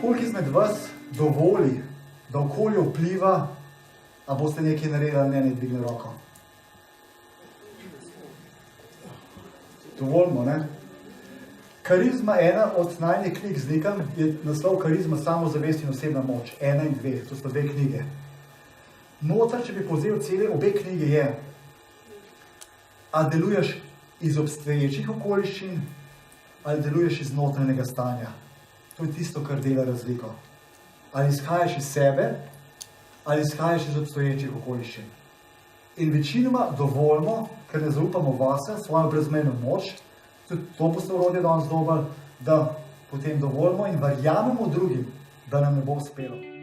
Koliko izmed vas dovoli, da okolje vpliva, a boste nekaj naredili, ali ne dvigne roko? Dovolimo, ne? Karizma, ena od najnih knjig z Nikom, je naslov Karizma, samozavest in osebna moč. 1 in 2, to sta 2 knjige. Notar, če bi povzel cele obe knjige, je, a deluješ iz obstoječih okoliščin, ali deluješ iz notranjega stanja. To je tisto, kar dela razliko. Ali izhajaš iz sebe, ali izhajaš iz obstoječih okoliščin. In večinoma dovolimo, ker ne zaupamo vase, svojo brezmejno moč, tudi to boste orodje danes dobili, da potem dovolimo in verjamemo drugim, da nam ne bo uspelo.